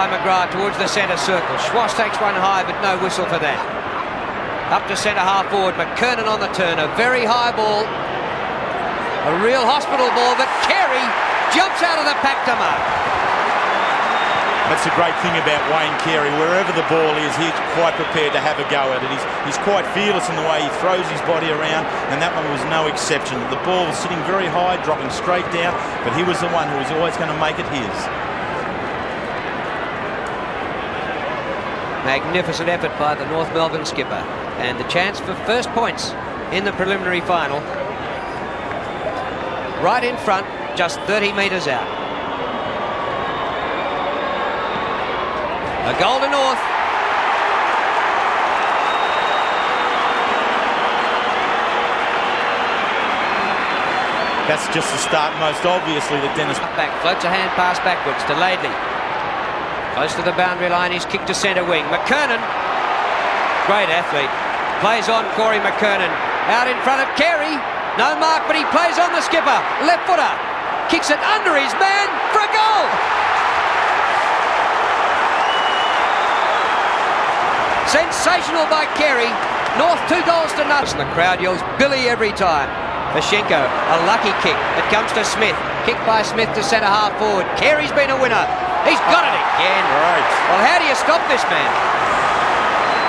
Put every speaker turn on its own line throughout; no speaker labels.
McGrath towards the centre circle. Schwass takes one high, but no whistle for that. Up to centre half forward. McKernan on the turn. A very high ball. A real hospital ball, but Carey jumps out of the pack to mark.
That's the great thing about Wayne Carey. Wherever the ball is, he's quite prepared to have a go at it. He's quite fearless in the way he throws his body around, and that one was no exception. The ball was sitting very high, dropping straight down, but he was the one who was always going to make it his.
Magnificent effort by the North Melbourne skipper, and the chance for first points in the preliminary final. Right in front, just 30 metres out. A goal to North.
That's just the start, most obviously, that Dennis...
Back, floats a hand pass backwards to Laidley. Close to the boundary line, he's kicked to centre wing. McKernan, great athlete, plays on Corey McKernan. Out in front of Carey, no mark, but he plays on the skipper. Left footer, kicks it under his man for a goal. Sensational by Carey. North 2 goals to nothing. The crowd yells Billy every time. Pashenko, a lucky kick. It comes to Smith. Kicked by Smith to centre half forward. Carey's been a winner. He's got it again.
Right.
Well, how do you stop this man?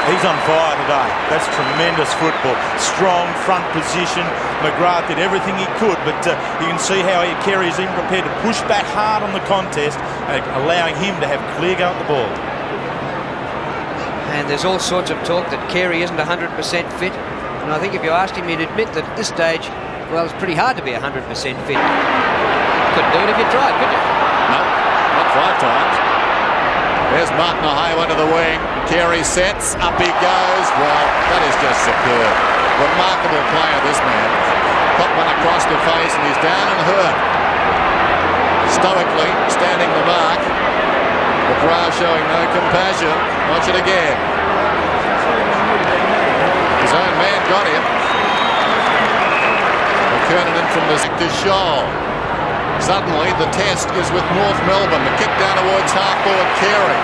He's on fire today. That's tremendous football. Strong front position. McGrath did everything he could, but you can see how Carey's even prepared to push back hard on the contest, allowing him to have clear go at the ball.
And there's all sorts of talk that Carey isn't 100% fit. And I think if you asked him, he'd admit that at this stage, well, it's pretty hard to be 100% fit. Couldn't do it if you tried, could you?
No, not 5 times. There's Martin Ohio to the wing. Carey sets, up he goes. Well, that is just superb. Remarkable player, this man. Put one across the face and he's down and hurt. Stoically standing the mark. McGrath showing no compassion. Watch it again. His own man got him. McKernan in from the to Shaw. Suddenly the test is with North Melbourne. The kick down towards half forward Carey.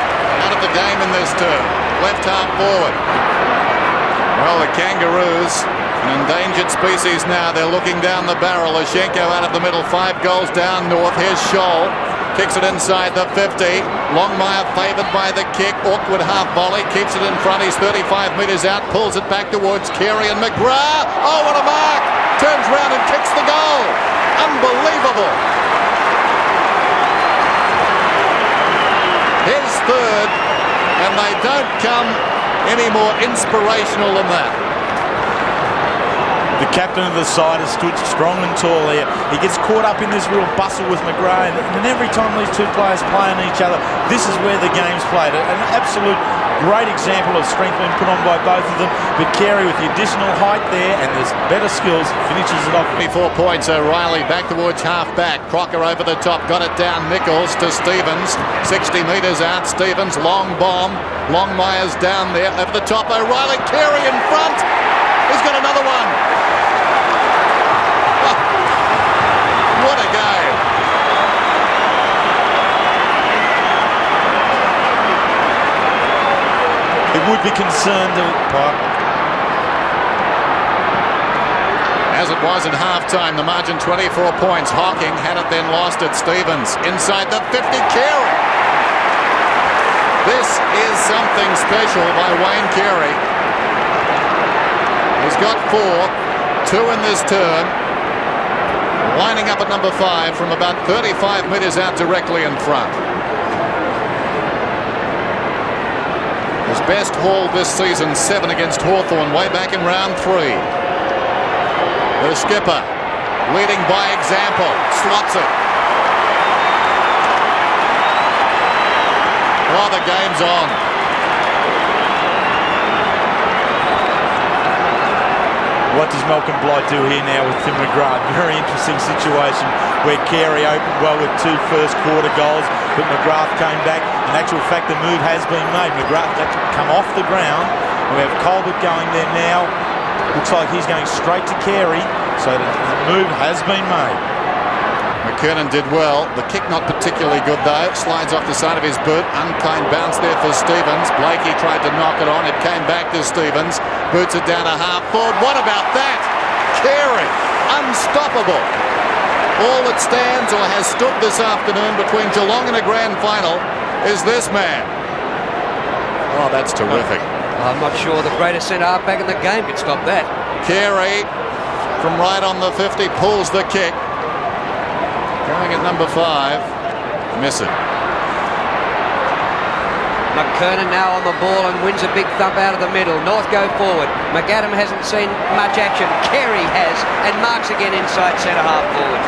Out of the game in this turn. Left half forward. Well, the Kangaroos, an endangered species now. They're looking down the barrel. Pashenko out of the middle. 5 goals down North. Here's Shaw. Kicks it inside the 50. Longmire favoured by the kick. Awkward half volley. Keeps it in front. He's 35 metres out. Pulls it back towards Carey and McGrath. Oh, what a mark! Turns round and kicks the goal. Unbelievable. His third, and they don't come any more inspirational than that.
The captain of the side has stood strong and tall there. He gets caught up in this real bustle with McGrath, and every time these two players play on each other, this is where the game's played. An absolute great example of strength being put on by both of them, but Carey with the additional height there and there's better skills finishes it off.
24 points. O'Reilly back towards half back. Crocker over the top, got it down. Nichols to Stevens, 60 metres out. Stevens, long bomb. Longmire's down there over the top. O'Reilly, Carey in front. He's got another one. What a game.
It would be concerned
as it was in half-time, the margin 24 points. Hawking had it, then lost it. Stevens inside the 50. Carey. This is something special by Wayne Carey. He's got 4, 2 in this turn. Lining up at number 5 from about 35 metres out directly in front. His best haul this season, 7 against Hawthorn, way back in round 3. The skipper, leading by example, slots it. Oh, the game's on.
What does Malcolm Blight do here now with Tim McGrath? Very interesting situation where Carey opened well with 2 first quarter goals, but McGrath came back. In actual fact, the move has been made. McGrath had to come off the ground. We have Colbert going there now. Looks like he's going straight to Carey, so the move has been made.
McKernan did well. The kick not particularly good though. Slides off the side of his boot. Unclean bounce there for Stevens. Blakey tried to knock it on. It came back to Stevens. Boots it down to half forward. What about that? Carey, unstoppable. All that stands or has stood this afternoon between Geelong and a grand final is this man. Oh, that's terrific.
I'm not sure the greatest centre-half back in the game could stop that.
Carey from right on the 50 pulls the kick. Going at number 5. Miss it.
McKernan now on the ball and wins a big thump out of the middle. North go forward. McAdam hasn't seen much action. Carey has, and marks again inside centre-half forward.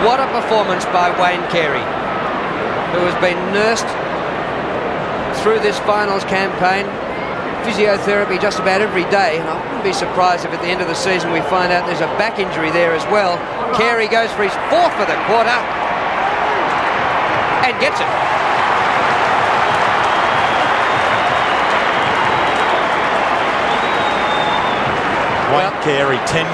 What a performance by Wayne Carey, who has been nursed through this finals campaign. Physiotherapy just about every day. I wouldn't be surprised if at the end of the season we find out there's a back injury there as well. Carey goes for his 4th for the quarter and gets it.
Wayne Carey, 10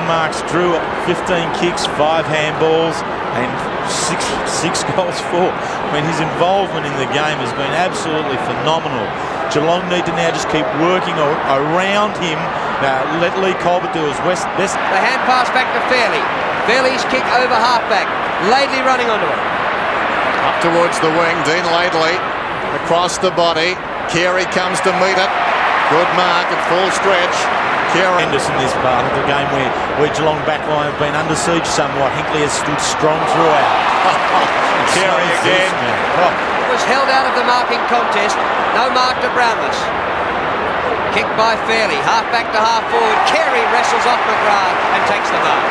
marks, drew 15 kicks, 5 handballs and 6 goals for. I mean, his involvement in the game has been absolutely phenomenal. Geelong need to now just keep working around him. Let Lee Colbert do his best.
The hand pass back to Fairley. Fairley's kick over halfback. Laidley running onto it.
Up towards the wing, Dean Laidley across the body. Carey comes to meet it. Good mark at full stretch. Carey.
In this part of the game where Geelong backline have been under siege somewhat. Hinkley has stood strong throughout.
Carey again.
Was held out of the marking contest. No mark to Brownless. Kicked by Fairley. Half back to half forward. Carey wrestles off McGrath and takes the mark.